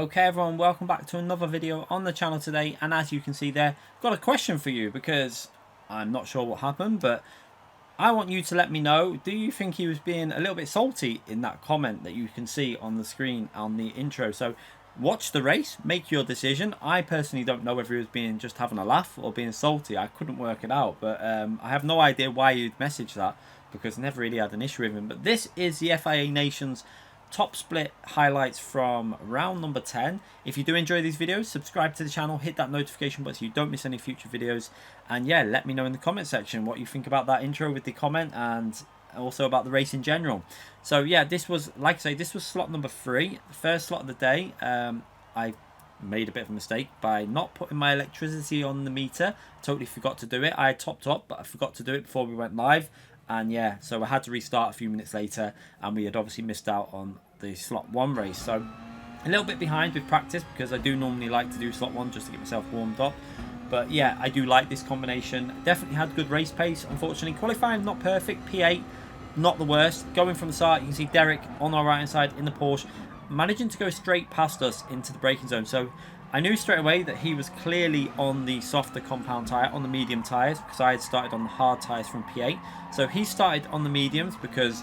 Okay everyone, welcome back to another video on the channel today, and as you can see there, I've got a question for you because I'm not sure what happened, but I want you to let me know, do you think he was being a little bit salty in that comment that you can see on the screen on the intro? So watch the race, make your decision. I personally don't know whether he was being just having a laugh or being salty. I couldn't work it out, but I have no idea why you'd message that because I never really had an issue with him. But this is the FIA Nations top split highlights from round number 10. If you do enjoy these videos, subscribe to the channel, hit that notification button so you don't miss any future videos, and yeah, let me know in the comment section what you think about that intro with the comment and also about the race in general. So yeah, this was, like I say, this was slot number 3, the first slot of the day. I made a bit of a mistake by not putting my electricity on the meter. Totally forgot to do it. I had topped up, but I forgot to do it before we went live. And yeah, so I had to restart a few minutes later, and we had obviously missed out on the slot 1 race. So a little bit behind with practice because I do normally like to do slot 1 just to get myself warmed up. But yeah, I do like this combination. Definitely had good race pace. Unfortunately, qualifying not perfect. P8, not the worst. Going from the start, you can see Derek on our right hand side in the Porsche, managing to go straight past us into the braking zone. So I knew straight away that he was clearly on the softer compound tyre, on the medium tyres, because I had started on the hard tyres from P8. So he started on the mediums because,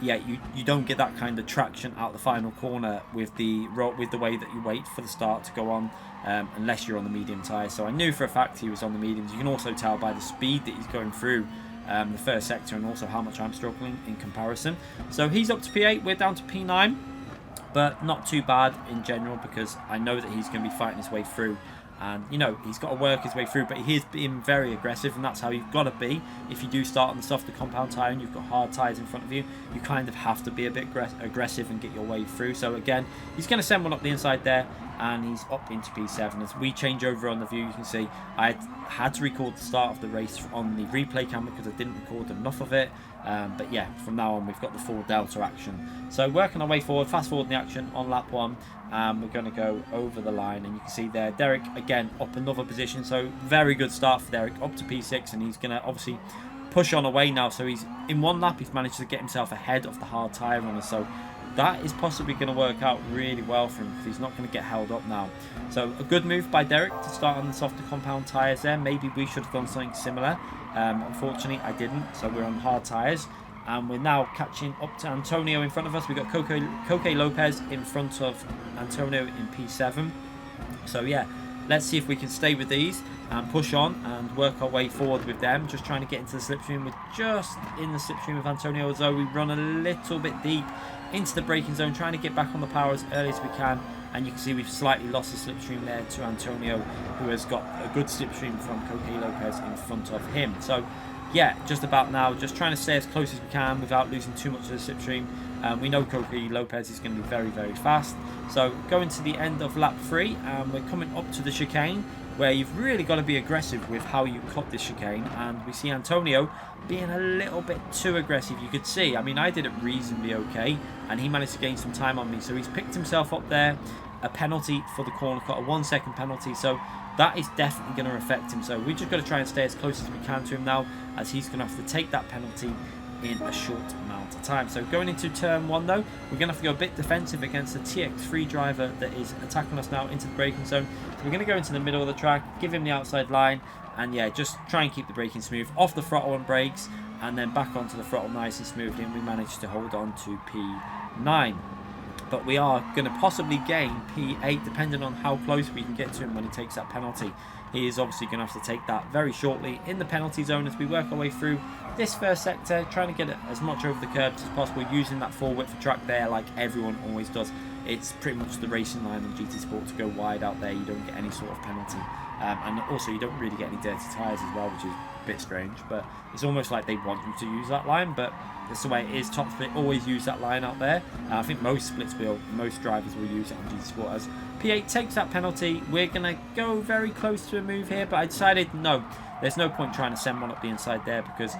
yeah, you don't get that kind of traction out the final corner with the way that you wait for the start to go on, unless you're on the medium tyres. So I knew for a fact he was on the mediums. You can also tell by the speed that he's going through the first sector and also how much I'm struggling in comparison. So he's up to P8, we're down to P9. But not too bad in general because I know that he's going to be fighting his way through. And, you know, he's got to work his way through, but he is being very aggressive, and that's how you've got to be. If you do start on the softer compound tyre and you've got hard tyres in front of you, you kind of have to be a bit aggressive and get your way through. So, again, he's going to send one up the inside there, and he's up into P7. As we change over on the view, you can see I had to record the start of the race on the replay camera because I didn't record enough of it. But yeah, from now on we've got the full delta action. So working our way forward, fast forward the action on lap 1. We're going to go over the line, and you can see there Derek again up another position. So very good start for Derek, up to P6, and he's going to obviously push on away now. So he's in 1 lap he's managed to get himself ahead of the hard tyre runner. So that is possibly going to work out really well for him because he's not going to get held up now. So a good move by Derek to start on the softer compound tyres there. Maybe we should have done something similar. Unfortunately, I didn't. So we're on hard tyres. And we're now catching up to Antonio in front of us. We've got Coque Lopez in front of Antonio in P7. So yeah, let's see if we can stay with these and push on and work our way forward with them. Just trying to get into the slipstream. We're just in the slipstream of Antonio, although we run a little bit deep into the braking zone, trying to get back on the power as early as we can. And you can see we've slightly lost the slipstream there to Antonio, who has got a good slipstream from Coque Lopez in front of him. So yeah, just about now, just trying to stay as close as we can without losing too much of the slipstream. We know Coque Lopez is going to be very, very fast. So going to the end of lap 3, and we're coming up to the chicane, where you've really got to be aggressive with how you cut this chicane. And we see Antonio being a little bit too aggressive. You could see, I mean, I did it reasonably okay, and he managed to gain some time on me. So he's picked himself up there, a penalty for the corner cut, a 1-second penalty. So that is definitely going to affect him. So we just got to try and stay as close as we can to him now, as he's going to have to take that penalty in a short amount of time. So going into turn 1 though, we're going to have to go a bit defensive against the TX3 driver that is attacking us now into the braking zone. So we're going to go into the middle of the track, give him the outside line, and yeah, just try and keep the braking smooth, off the throttle and brakes, and then back onto the throttle nice and smoothly, and we managed to hold on to P9. But we are going to possibly gain P8 depending on how close we can get to him when he takes that penalty. He is obviously going to have to take that very shortly in the penalty zone as we work our way through this first sector, trying to get it as much over the curbs as possible, using that full width of track there like everyone always does. It's pretty much the racing line on GT Sport to go wide out there. You don't get any sort of penalty. And also you don't really get any dirty tyres as well, which is a bit strange, but it's almost like they want you to use that line, but that's the way it is. Top Split always use that line out there. I think most splits will, most drivers will use it on GT Sport. As P8 takes that penalty, we're going to go very close to a move here, but I decided no, there's no point trying to send one up the inside there because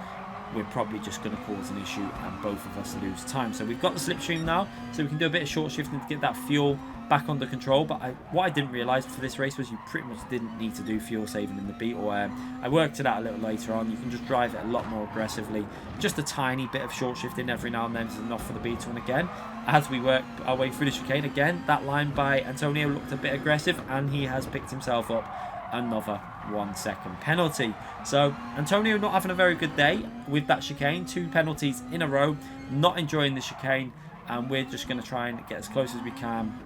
we're probably just going to cause an issue and both of us lose time. So we've got the slipstream now, so we can do a bit of short shifting to get that fuel back under control. But what I didn't realise for this race was you pretty much didn't need to do fuel saving in the beat, or I worked it out a little later on. You can just drive it a lot more aggressively. Just a tiny bit of short shifting every now and then is enough for the beetle. And again, as we work our way through the chicane, again, that line by Antonio looked a bit aggressive, and he has picked himself up another 1 second penalty. So Antonio not having a very good day with that chicane. 2 penalties in a row, not enjoying the chicane, and we're just going to try and get as close as we can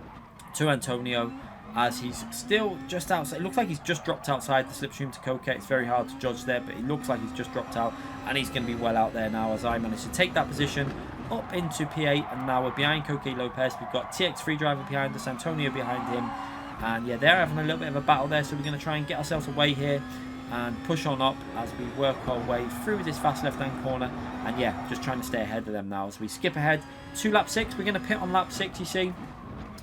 to Antonio, as he's still just outside. It looks like he's just dropped outside the slipstream to Coquet. It's very hard to judge there, but it looks like he's just dropped out, and he's going to be well out there now, as I managed to take that position up into P8, and now we're behind Coquet Lopez. We've got TX3 driver behind us, Antonio behind him, and yeah, they're having a little bit of a battle there, so we're going to try and get ourselves away here and push on up as we work our way through this fast left-hand corner. And yeah, just trying to stay ahead of them now as we skip ahead to lap 6. We're going to pit on lap 6, you see.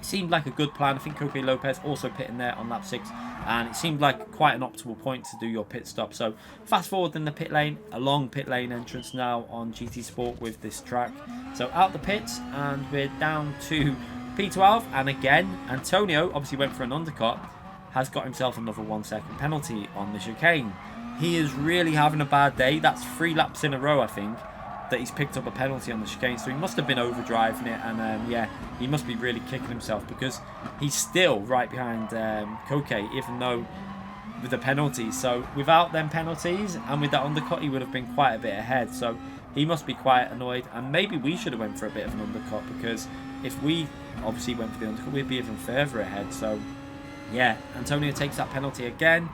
Seemed like a good plan. I think Coquet Lopez also pitting there on lap 6, and it seemed like quite an optimal point to do your pit stop. So fast forward in the pit lane, a long pit lane entrance now on GT Sport with this track. So out the pits, and we're down to P12, and again Antonio obviously went for an undercut, has got himself another 1 second penalty on the chicane. He is really having a bad day. That's 3 laps in a row, I think, that he's picked up a penalty on the chicane, so he must have been overdriving it, and yeah, he must be really kicking himself, because he's still right behind Coquet, even though with the penalties. So without them penalties and with that undercut, he would have been quite a bit ahead. So he must be quite annoyed, and maybe we should have went for a bit of an undercut, because if we obviously went for the undercut, we'd be even further ahead. So yeah, Antonio takes that penalty again.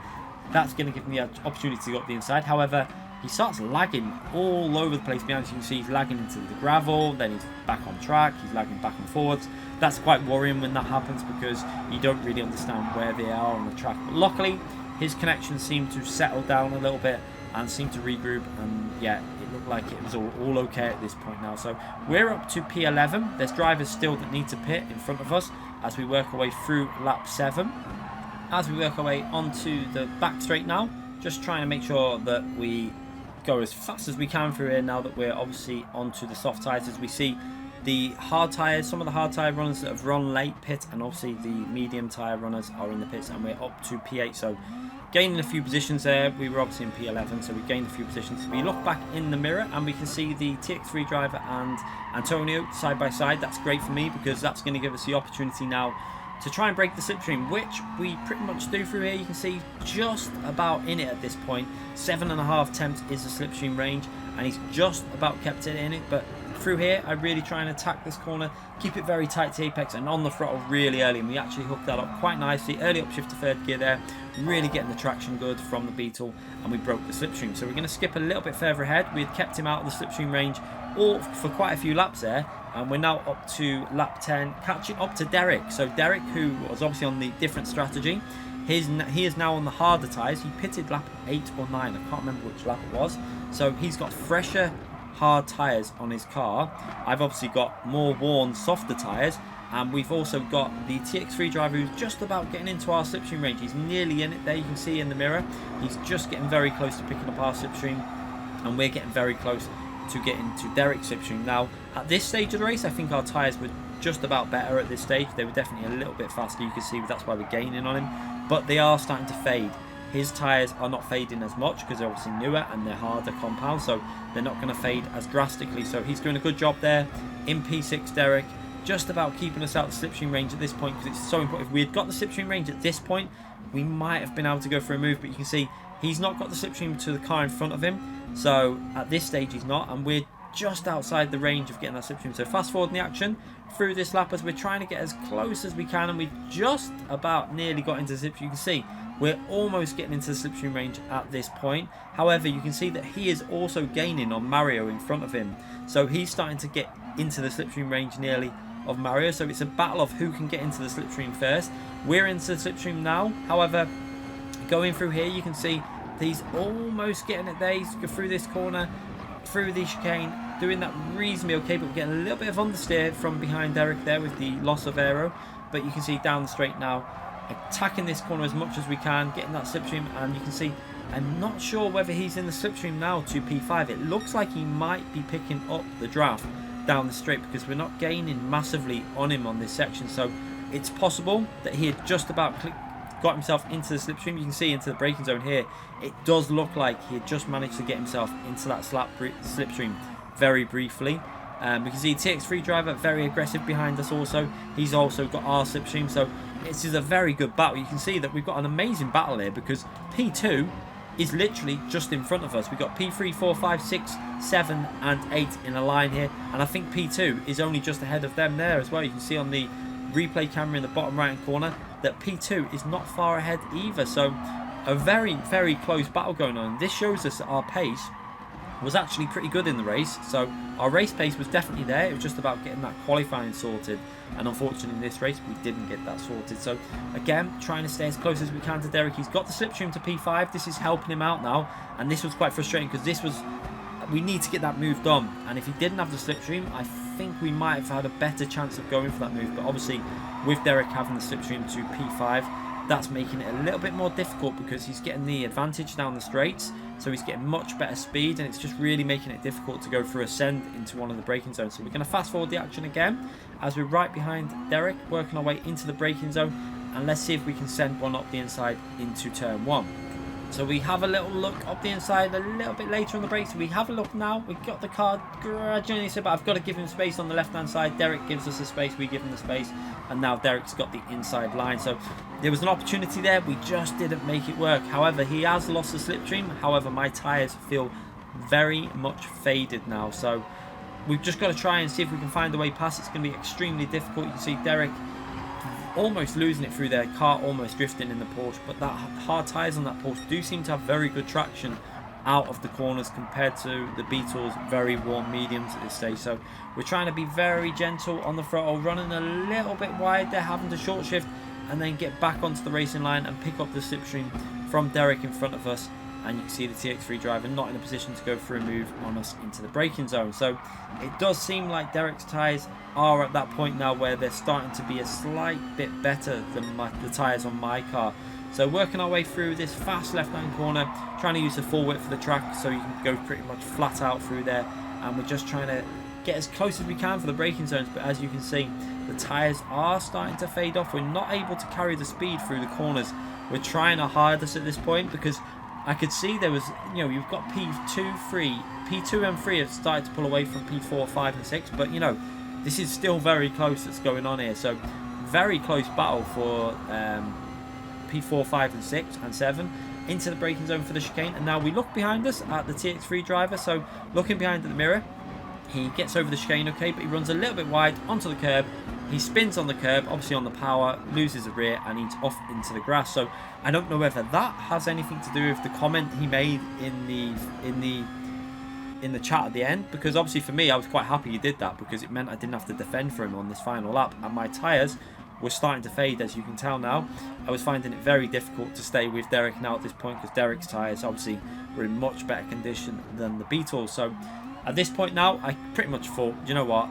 That's going to give him the opportunity to go up the inside. However, he starts lagging all over the place behind. As you can see, he's lagging into the gravel, then he's back on track, he's lagging back and forwards. That's quite worrying when that happens, because you don't really understand where they are on the track. But luckily, his connections seemed to settle down a little bit and seemed to regroup, and yeah, it looked like it was all okay at this point now. So we're up to P11. There's drivers still that need to pit in front of us as we work our way through lap 7. As we work our way onto the back straight now, just trying to make sure that we go as fast as we can through here now that we're obviously onto the soft tyres. As we see the hard tyres, some of the hard tyre runners that have run late pit, and obviously the medium tyre runners are in the pits, and we're up to P8. So gaining a few positions there. We were obviously in P11, so we gained a few positions. We look back in the mirror and we can see the TX3 driver and Antonio side by side. That's great for me, because that's going to give us the opportunity now to try and break the slipstream, which we pretty much do through here. You can see just about in it at this point. 7.5 temps is the slipstream range, and he's just about kept it in it. But through here, I really try and attack this corner, keep it very tight to apex and on the throttle really early, and we actually hooked that up quite nicely. Early upshift to 3rd gear there, really getting the traction good from the Beetle, and we broke the slipstream. So we're going to skip a little bit further ahead. We had kept him out of the slipstream range all for quite a few laps there, and we're now up to lap 10, catching up to Derek. So Derek, who was obviously on the different strategy, he is now on the harder tyres. He pitted lap 8 or 9, I can't remember which lap it was. So he's got fresher hard tyres on his car. I've obviously got more worn softer tyres, and we've also got the TX3 driver who's just about getting into our slipstream range. He's nearly in it there, you can see in the mirror. He's just getting very close to picking up our slipstream, and we're getting very close to getting to Derek's slipstream. Now at this stage of the race, I think our tyres were just about better at this stage. They were definitely a little bit faster, you can see, that's why we're gaining on him, but they are starting to fade. His tyres are not fading as much because they're obviously newer and they're harder compound, so they're not going to fade as drastically. So he's doing a good job there in P6, Derek, just about keeping us out of the slipstream range at this point, because it's so important. If we had got the slipstream range at this point, we might have been able to go for a move, but you can see he's not got the slipstream to the car in front of him. So at this stage he's not, and we're just outside the range of getting that slipstream. So fast forward in the action through this lap as we're trying to get as close as we can, and we've just about nearly got into the slipstream. You can see we're almost getting into the slipstream range at this point. However, you can see that he is also gaining on Mario in front of him. So he's starting to get into the slipstream range nearly of Mario. So it's a battle of who can get into the slipstream first. We're into the slipstream now. However, going through here, you can see he's almost getting it there. He's through this corner, through the chicane, doing that reasonably okay, but we're getting a little bit of understeer from behind Derek there with the loss of aero. But you can see down the straight now, attacking this corner as much as we can, getting that slipstream, and you can see I'm not sure whether he's in the slipstream now to P5. It looks like he might be picking up the draft down the straight because we're not gaining massively on him on this section. So it's possible that he had just about got himself into the slipstream. You can see into the braking zone here. It does look like he had just managed to get himself into that slipstream very briefly. We can see TX3 driver very aggressive behind us also. He's also got our slipstream. So this is a very good battle. You can see that we've got an amazing battle here because P2 is literally just in front of us. We've got P3, 4, 5, 6, 7 and 8 in a line here. And I think P2 is only just ahead of them there as well. You can see on the replay camera in the bottom right hand corner that P2 is not far ahead either. So a very, very close battle going on. This shows us that our pace was actually pretty good in the race. So our race pace was definitely there. It was just about getting that qualifying sorted. And unfortunately in this race we didn't get that sorted. So again, trying to stay as close as we can to Derek. He's got the slipstream to P5. This is helping him out now. And this was quite frustrating because this was... we need to get that move done. And if he didn't have the slipstream, I think we might have had a better chance of going for that move. But obviously with Derek having the slipstream to P5, that's making it a little bit more difficult because he's getting the advantage down the straights. So he's getting much better speed and it's just really making it difficult to go through a send into one of the braking zones. So we're going to fast forward the action again as we're right behind Derek, working our way into the braking zone. And let's see if we can send one up the inside into turn 1. So we have a little look up the inside a little bit later on the brakes. So we have a look now. We've got the car gradually, but I've got to give him space on the left-hand side. Derek gives us the space, we give him the space. And now Derek's got the inside line. So there was an opportunity there. We just didn't make it work. However, he has lost the slipstream. However, my tyres feel very much faded now. So we've just got to try and see if we can find a way past. It's going to be extremely difficult. You can see Derek almost losing it through their car, almost drifting in the Porsche, but that hard tyres on that Porsche do seem to have very good traction out of the corners compared to the Beetle's very warm mediums at this stage. So we're trying to be very gentle on the throttle, running a little bit wide. They're having to short shift and then get back onto the racing line and pick up the slipstream from Derek in front of us. And you can see the TX3 driver not in a position to go for a move on us into the braking zone. So it does seem like Derek's tyres are at that point now where they're starting to be a slight bit better than the tyres on my car. So working our way through this fast left-hand corner, trying to use the full width of the track so you can go pretty much flat out through there. And we're just trying to get as close as we can for the braking zones. But as you can see, the tyres are starting to fade off. We're not able to carry the speed through the corners. We're trying our hardest at this point because I could see there was, you know, you've got P2 and 3 have started to pull away from P4, 5 and 6, but you know, this is still very close that's going on here. So very close battle for P4, 5 and 6 and 7 into the braking zone for the chicane. And now we look behind us at the TX3 driver. So looking behind at the mirror, he gets over the chicane okay, but he runs a little bit wide onto the curb. He spins on the curb, obviously on the power, loses the rear, and he's off into the grass. So I don't know whether that has anything to do with the comment he made in the chat at the end, because obviously for me I was quite happy he did that because it meant I didn't have to defend for him on this final lap, and my tyres were starting to fade, as you can tell now. I was finding it very difficult to stay with Derek now at this point because Derek's tyres obviously were in much better condition than the Beetles. So at this point now, I pretty much thought, you know what,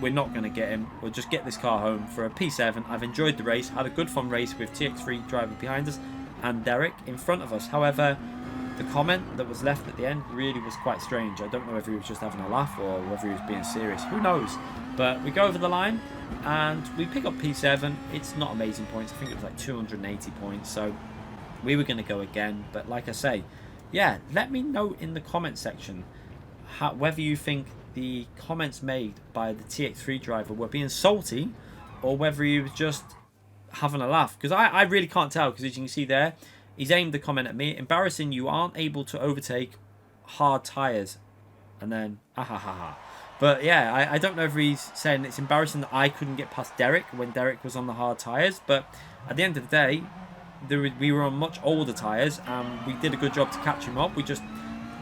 we're not going to get him. We'll just get this car home for a P7. I've enjoyed the race, had a good fun race with TX3 driver behind us and Derek in front of us. However, the comment that was left at the end really was quite strange. I don't know if he was just having a laugh or whether he was being serious. Who knows? But we go over the line and we pick up P7. It's not amazing points. I think it was like 280 points. So we were going to go again. But like I say, yeah, let me know in the comment section whether you think the comments made by the TX3 driver were being salty or whether he was just having a laugh. Because I really can't tell, because as you can see there, he's aimed the comment at me. Embarrassing, you aren't able to overtake hard tyres. And then, ha. But yeah, I don't know if he's saying it's embarrassing that I couldn't get past Derek when Derek was on the hard tyres. But at the end of the day, we were on much older tyres and we did a good job to catch him up. We just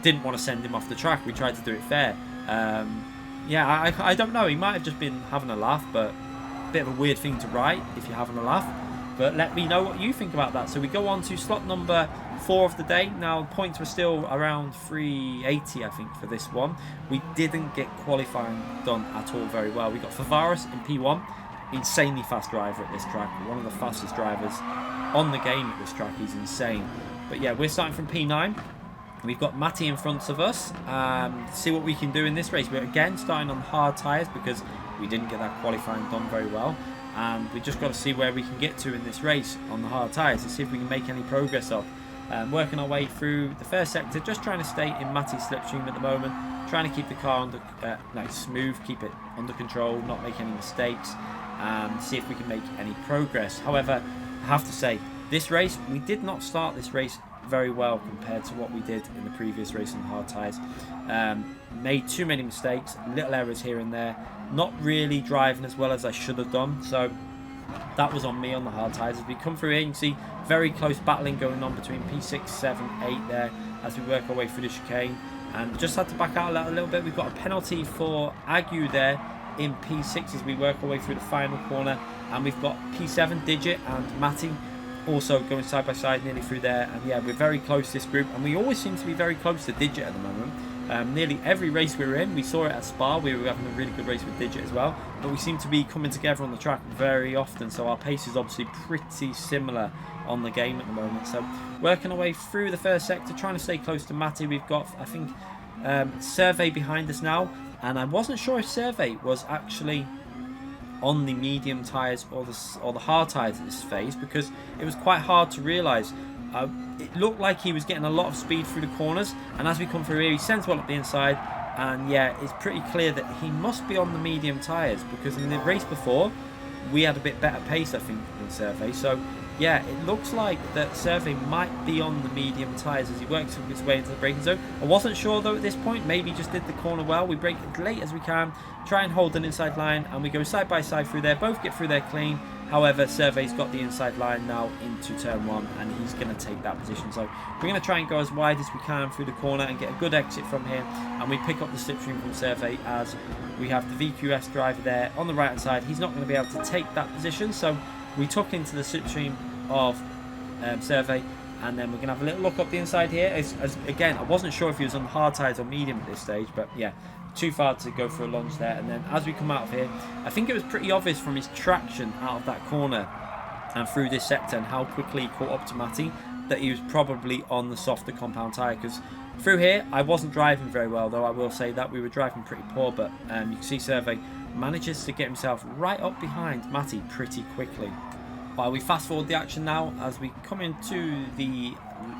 didn't want to send him off the track. We tried to do it fair. Yeah, I don't know. He might have just been having a laugh, but a bit of a weird thing to write if you're having a laugh. But let me know what you think about that. So we go on to slot number 4 of the day. Now, points were still around 380, I think, for this one. We didn't get qualifying done at all very well. We got Favaris in P1. Insanely fast driver at this track. One of the fastest drivers on the game at this track. He's insane. But yeah, we're starting from P9. We've got Matty in front of us. See what we can do in this race. We're again starting on hard tyres because we didn't get that qualifying done very well. And we just got to see where we can get to in this race on the hard tyres to see if we can make any progress up. Working our way through the first sector, just trying to stay in Matty's slipstream at the moment, trying to keep the car under, smooth, keep it under control, not make any mistakes, and see if we can make any progress. However, I have to say, this race, we did not start this race very well compared to what we did in the previous race on hard tyres. Made too many mistakes, little errors here and there, not really driving as well as I should have done, so that was on me on the hard tyres. As we come through here, you can see very close battling going on between P6, 7, 8 there as we work our way through the chicane, and just had to back out a little bit. We've got a penalty for Agu there in P6 as we work our way through the final corner, and we've got P7 Digit and Matty also going side by side nearly through there. And yeah, we're very close, this group, and we always seem to be very close to Digit at the moment. Nearly every race we were in, we saw it at Spa, we were having a really good race with Digit as well, but we seem to be coming together on the track very often, so our pace is obviously pretty similar on the game at the moment. So working our way through the first sector, trying to stay close to Matty. We've got, I think, Survey behind us now, and I wasn't sure if Survey was actually on the medium tyres or the hard tyres at this phase, because it was quite hard to realise. It looked like he was getting a lot of speed through the corners, and as we come through here, he sends well up the inside, and yeah, it's pretty clear that he must be on the medium tyres, because in the race before we had a bit better pace, I think, than Survey. So yeah, it looks like that Survey might be on the medium tyres as he works his way into the braking zone. I wasn't sure though at this point, maybe just did the corner well. We brake as late as we can, try and hold an inside line, and we go side by side through there, both get through there clean. However, Survey's got the inside line now into turn 1, and he's going to take that position. So we're going to try and go as wide as we can through the corner and get a good exit from here, and we pick up the slipstream from Survey as we have the VQS driver there on the right hand side. He's not going to be able to take that position, so we took into the slipstream of Survey, and then we're going to have a little look up the inside here. As again, I wasn't sure if he was on hard tyres or medium at this stage, but yeah, too far to go for a lunge there. And then as we come out of here, I think it was pretty obvious from his traction out of that corner and through this sector and how quickly he caught up to Matty that he was probably on the softer compound tyre, because through here I wasn't driving very well, though I will say that we were driving pretty poor. But you can see Survey manages to get himself right up behind Matty pretty quickly. While we fast forward the action now as we come into the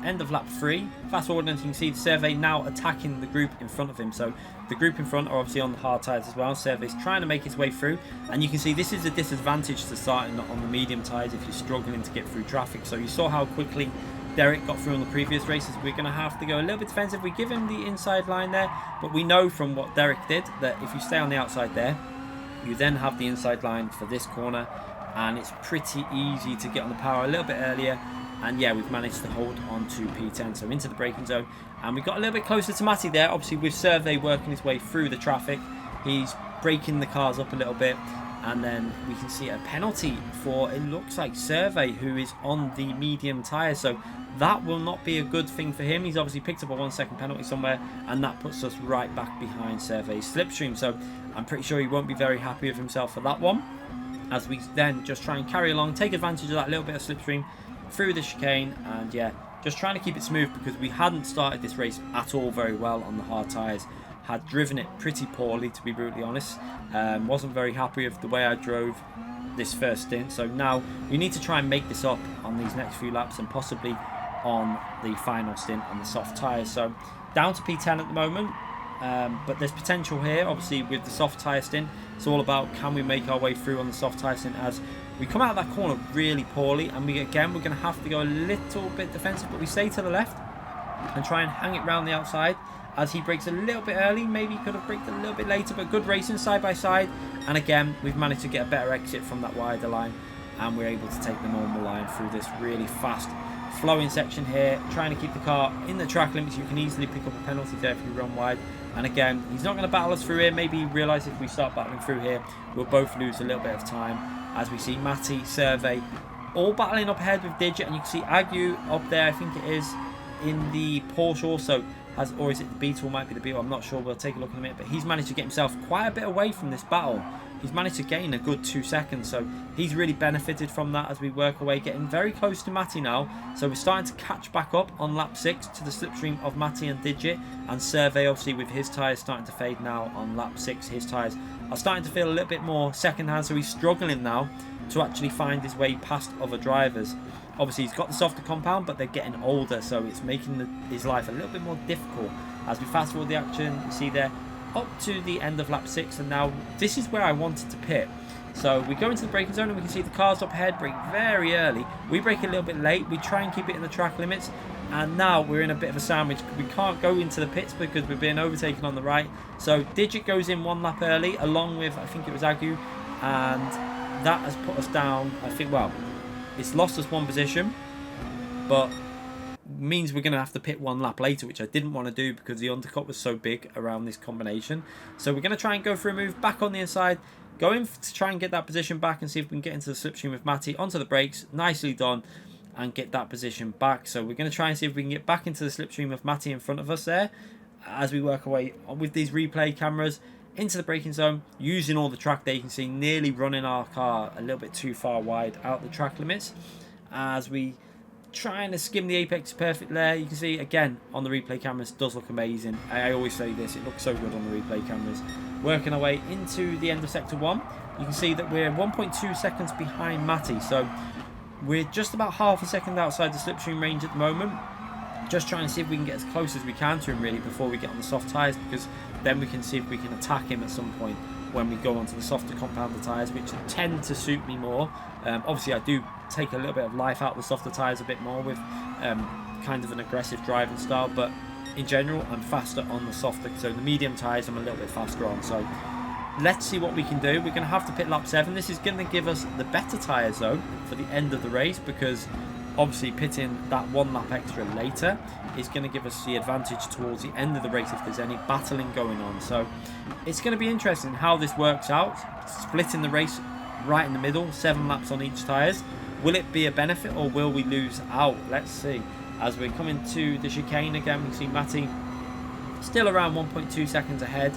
end of lap 3, fast forward, and you can see the Survey now attacking the group in front of him. So the group in front are obviously on the hard tyres as well. Survey's trying to make his way through, and you can see this is a disadvantage to starting on the medium tyres if you're struggling to get through traffic. So you saw how quickly Derek got through on the previous races. We're going to have to go a little bit defensive. We give him the inside line there, but we know from what Derek did that if you stay on the outside there, you then have the inside line for this corner, and it's pretty easy to get on the power a little bit earlier. And yeah, we've managed to hold on to P10, so into the braking zone, and we got a little bit closer to Matty there. Obviously with Survey working his way through the traffic, he's braking the cars up a little bit, and then we can see a penalty for, it looks like, Survey, who is on the medium tyres. So that will not be a good thing for him. He's obviously picked up a 1 second penalty somewhere, and that puts us right back behind Survey's slipstream. So I'm pretty sure he won't be very happy with himself for that one, as we then just try and carry along, take advantage of that little bit of slipstream through the chicane, and yeah, just trying to keep it smooth because we hadn't started this race at all very well on the hard tyres. Had driven it pretty poorly, to be brutally honest. Wasn't very happy with the way I drove this first stint, so now we need to try and make this up on these next few laps and possibly on the final stint on the soft tyres. So down to P10 at the moment, but there's potential here. Obviously with the soft tyre stint, it's all about can we make our way through on the soft tyre stint, as we come out of that corner really poorly, and we're going to have to go a little bit defensive, but we stay to the left and try and hang it round the outside as he brakes a little bit early. Maybe he could have braked a little bit later, but good racing side by side. And again, we've managed to get a better exit from that wider line, and we're able to take the normal line through this really fast flowing section here, trying to keep the car in the track limits. You can easily pick up a penalty there if you run wide. And again, he's not going to battle us through here. Maybe he realises if we start battling through here, we'll both lose a little bit of time, as we see Matty, Survey all battling up ahead with Digit, and you can see Agu up there, I think it is, in the Porsche also, has, or is it the Beetle? Might be the Beetle, I'm not sure, we'll take a look in a minute. But he's managed to get himself quite a bit away from this battle. He's managed to gain a good 2 seconds, so he's really benefited from that as we work away, getting very close to Matty now. So we're starting to catch back up on lap 6 to the slipstream of Matty and Digit, and Survey obviously with his tyres starting to fade now on lap 6. His tyres are starting to feel a little bit more second hand, so he's struggling now to actually find his way past other drivers. Obviously he's got the softer compound, but they're getting older, so it's making his life a little bit more difficult. As we fast forward the action, you see there up to the end of lap 6, and now this is where I wanted to pit. So we go into the braking zone and we can see the cars up ahead brake very early. We brake a little bit late, we try and keep it in the track limits, and now we're in a bit of a sandwich. We can't go into the pits because we're being overtaken on the right. So Digit goes in 1 lap early along with, I think it was Agu, and that has put us down, I think, well, it's lost us 1 position, but means we're going to have to pit 1 lap later, which I didn't want to do because the undercut was so big around this combination. So we're going to try and go for a move back on the inside, going to try and get that position back and see if we can get into the slipstream with Matty, onto the brakes, nicely done, and get that position back. So we're going to try and see if we can get back into the slipstream of Matty in front of us there as we work away with these replay cameras into the braking zone, using all the track there. You can see nearly running our car a little bit too far wide out the track limits as we trying to skim the apex perfect there. You can see again on the replay cameras, does look amazing. I always say this, it looks so good on the replay cameras. Working our way into the end of sector 1, you can see that we're 1.2 seconds behind Matty, so we're just about half a second outside the slipstream range at the moment. Just trying to see if we can get as close as we can to him really before we get on the soft tyres, because then we can see if we can attack him at some point when we go onto the softer compounded tyres, which tend to suit me more. Obviously I do take a little bit of life out of the softer tyres a bit more with kind of an aggressive driving style, but in general I'm faster on the softer, so the medium tyres I'm a little bit faster on. So let's see what we can do. We're going to have to pit lap 7. This is going to give us the better tyres though for the end of the race, because obviously pitting that 1 lap extra later is going to give us the advantage towards the end of the race if there's any battling going on. So it's going to be interesting how this works out, splitting the race right in the middle, 7 laps on each tyres. Will it be a benefit or will we lose out? Let's see. As we're coming to the chicane again, we see Matty still around 1.2 seconds ahead.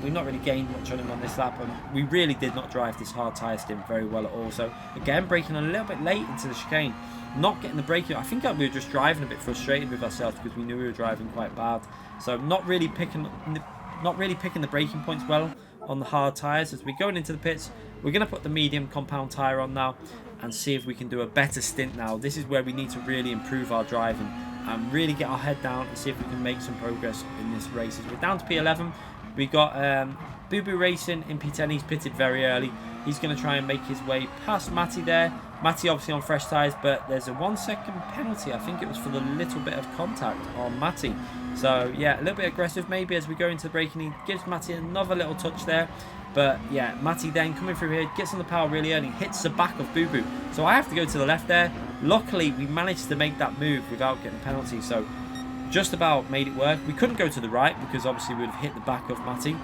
We've not really gained much on him on this lap, and we really did not drive this hard tyre stint very well at all. So again, braking a little bit late into the chicane, not getting the braking. I think we were just driving a bit frustrated with ourselves because we knew we were driving quite bad. So not really picking the braking points well on the hard tyres. As we're going into the pits, we're going to put the medium compound tyre on now and see if we can do a better stint now. This is where we need to really improve our driving and really get our head down and see if we can make some progress in this race. As we're down to P11, we got Boo Boo Racing in P10. He's pitted very early. He's going to try and make his way past Matty there. Matty obviously on fresh tyres, but there's a 1 second penalty. I think it was for the little bit of contact on Matty. So yeah, a little bit aggressive maybe as we go into the braking. He gives Matty another little touch there. But yeah, Matty then coming through here, gets on the power really early, hits the back of Boo Boo. So I have to go to the left there. Luckily, we managed to make that move without getting a penalty. So just about made it work. We couldn't go to the right because obviously we would have hit the back of Matty.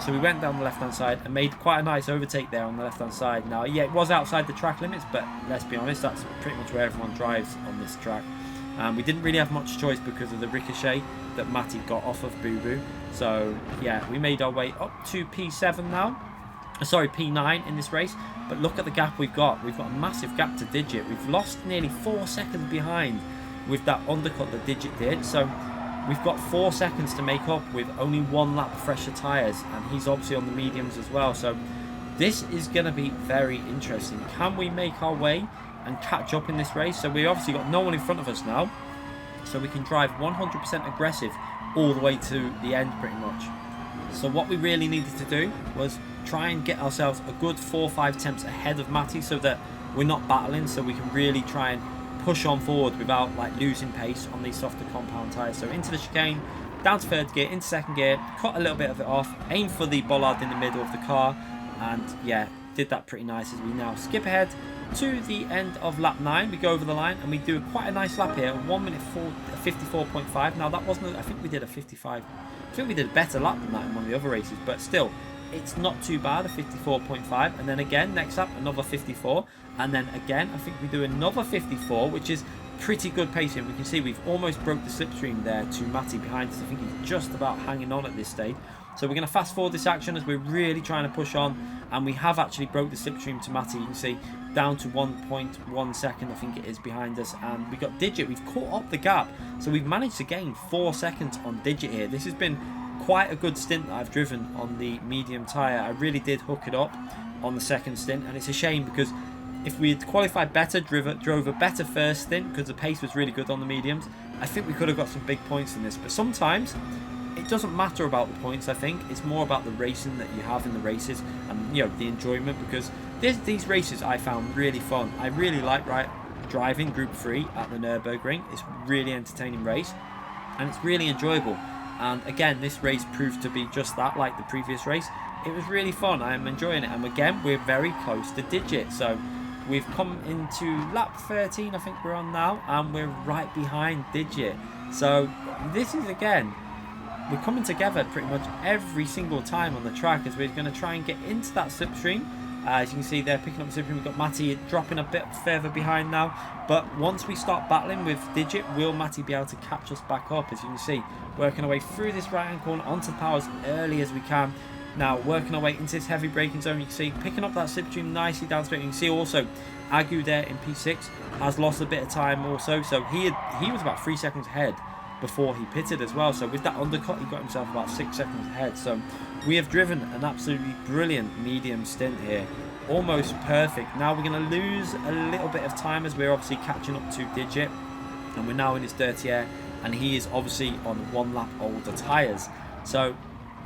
So we went down the left hand side and made quite a nice overtake there on the left hand side. Now yeah, it was outside the track limits, but let's be honest, that's pretty much where everyone drives on this track. We didn't really have much choice because of the ricochet that Matty got off of Boo Boo. So yeah, we made our way up to P7 now. Sorry, P9 in this race. But look at the gap we've got. We've got a massive gap to Digit. We've lost nearly 4 seconds behind with that undercut that Digit did. So we've got 4 seconds to make up with only 1 lap of fresher tyres, and he's obviously on the mediums as well. So this is going to be very interesting. Can we make our way and catch up in this race? So we obviously got no one in front of us now, so we can drive 100% aggressive all the way to the end pretty much. So what we really needed to do was try and get ourselves a good 4 or 5 attempts ahead of Matty so that we're not battling, so we can really try and push on forward without like losing pace on these softer compound tyres. So into the chicane, down to 3rd gear, into 2nd gear, cut a little bit of it off, aim for the bollard in the middle of the car, and yeah, did that pretty nice. As we now skip ahead to the end of lap 9, we go over the line and we do quite a nice lap here, 1 minute 54.5. Now that wasn't, I think we did a 55, I think we did a better lap than that in one of the other races, but still, it's not too bad, a 54.5. And then again, next lap, another 54. And then again, I think we do another 54, which is pretty good pace here. We can see we've almost broke the slipstream there to Matty behind us. I think he's just about hanging on at this stage. So we're going to fast forward this action as we're really trying to push on, and we have actually broke the slipstream to Matty. You can see down to 1.1 second, I think it is, behind us, and we got Digit. We've caught up the gap, so we've managed to gain 4 seconds on Digit here. This has been quite a good stint that I've driven on the medium tyre. I really did hook it up on the second stint, and it's a shame because if we had qualified better, drove a better first stint because the pace was really good on the mediums, I think we could have got some big points in this. But sometimes it doesn't matter about the points. I think it's more about the racing that you have in the races and, you know, the enjoyment, because these races I found really fun. I really like driving Group 3 at the Nürburgring. It's a really entertaining race and it's really enjoyable. And again, this race proved to be just that, like the previous race. It was really fun. I am enjoying it. And again, we're very close to Digit. So we've come into lap 13, I think we're on now, and we're right behind Digit. So this is, again, we're coming together pretty much every single time on the track as we're going to try and get into that slipstream. As you can see there, picking up the slipstream, we've got Matty dropping a bit further behind now. But once we start battling with Digit, will Matty be able to catch us back up? As you can see, working our way through this right-hand corner onto the power as early as we can. Now, working our way into this heavy braking zone, you can see picking up that slipstream nicely down straight. You can see also Agu there in P6 has lost a bit of time also. So he was about 3 seconds ahead before he pitted as well. So with that undercut, he got himself about 6 seconds ahead. So we have driven an absolutely brilliant medium stint here. Almost perfect. Now we're going to lose a little bit of time as we're obviously catching up to Digit. And we're now in his dirty air. And he is obviously on 1 lap older tyres. So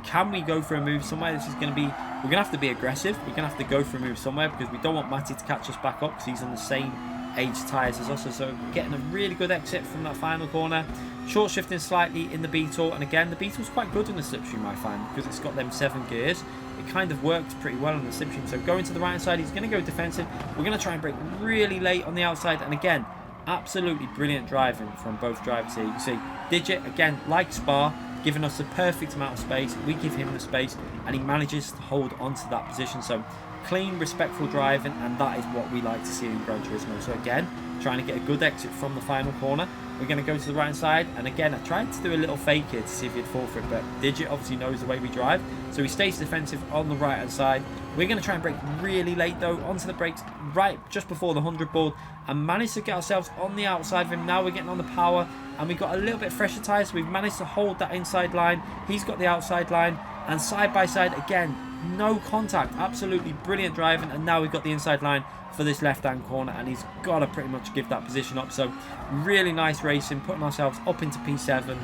can we go for a move somewhere? This is going to be, we're going to have to be aggressive. We're going to have to go for a move somewhere because we don't want Matty to catch us back up because he's on the same age tyres as us. So getting a really good exit from that final corner. Short shifting slightly in the Beetle, and again the Beetle's quite good in the slipstream, I find, because it's got them 7 gears. It kind of works pretty well on the slipstream. So going to the right hand side, he's going to go defensive. We're going to try and brake really late on the outside, and again, absolutely brilliant driving from both drivers here. You can see Digit, again, like Spa, giving us the perfect amount of space. We give him the space, and he manages to hold onto that position. So clean, respectful driving, and that is what we like to see in Gran Turismo. So again, trying to get a good exit from the final corner. We're going to go to the right hand side, and again I tried to do a little fake here to see if he'd fall for it, but Digit obviously knows the way we drive, so he stays defensive on the right hand side. We're going to try and brake really late though, onto the brakes right just before the 100 board, and managed to get ourselves on the outside of him. Now we're getting on the power, and we've got a little bit fresher tyres, so we've managed to hold that inside line. He's got the outside line, and side by side again, no contact. Absolutely brilliant driving, and now we've got the inside line for this left hand corner, and he's got to pretty much give that position up. So really nice racing, putting ourselves up into P7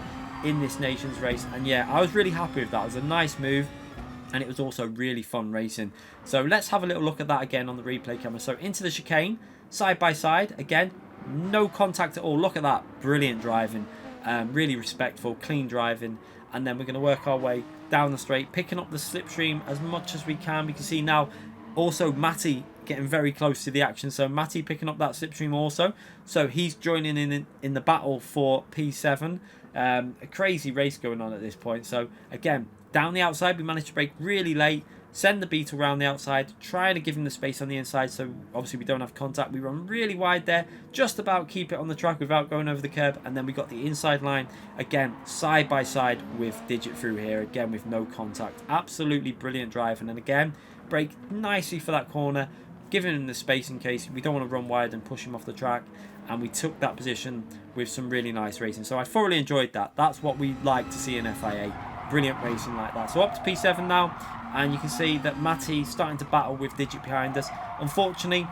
in this nation's race. And yeah, I was really happy with that. It was a nice move, and it was also really fun racing. So let's have a little look at that again on the replay camera. So into the chicane, side by side, again, no contact at all. Look at that, brilliant driving, really respectful, clean driving. And then we're going to work our way down the straight, picking up the slipstream as much as we can. We can see now also Matty getting very close to the action. So Matty picking up that slipstream also. So he's joining in the battle for P7. A crazy race going on at this point. So again, down the outside, we managed to brake really late, send the Beetle around the outside, trying to give him the space on the inside, so obviously we don't have contact. We run really wide there, just about keep it on the track without going over the curb, and then we got the inside line, again, side by side with Digit through here, again with no contact. Absolutely brilliant driving, and again, brake nicely for that corner, giving him the space in case we don't want to run wide and push him off the track, and we took that position with some really nice racing. So I thoroughly enjoyed that. That's what we like to see in FIA. Brilliant racing like that. So up to P7 now, and you can see that Matty's starting to battle with Digit behind us. Unfortunately,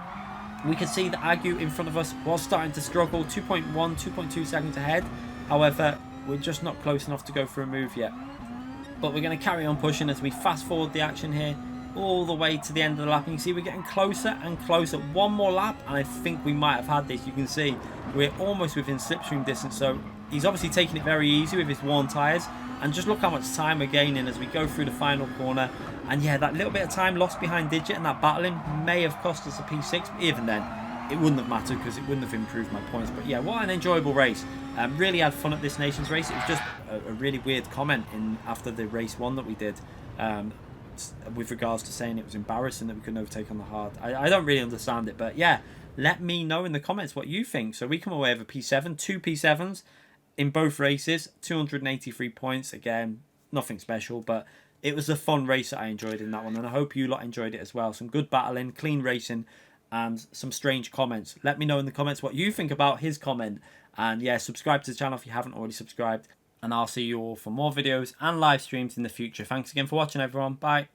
we can see that Agu in front of us was starting to struggle, 2.1, 2.2 seconds ahead. However, we're just not close enough to go for a move yet. But we're going to carry on pushing as we fast forward the action here all the way to the end of the lap. And you can see we're getting closer and closer. One more lap, and I think we might have had this. You can see we're almost within slipstream distance. So he's obviously taking it very easy with his worn tyres. And just look how much time we're gaining as we go through the final corner. And yeah, that little bit of time lost behind Digit and that battling may have cost us a P6. But even then, it wouldn't have mattered because it wouldn't have improved my points. But yeah, what an enjoyable race. Really had fun at this Nations race. It was just a really weird comment after the race 1 that we did. With regards to saying it was embarrassing that we couldn't overtake on the hard. I don't really understand it. But yeah, Let me know in the comments what you think. So we come away with a P7, 2 P7s in both races, 283 points. Again, nothing special, but it was a fun race that I enjoyed in that one, and I hope you lot enjoyed it as well. Some good battling, clean racing, and some strange comments. Let me know in the comments what you think about his comment. And yeah, subscribe to the channel if you haven't already subscribed. And I'll see you all for more videos and live streams in the future. Thanks again for watching, everyone. Bye.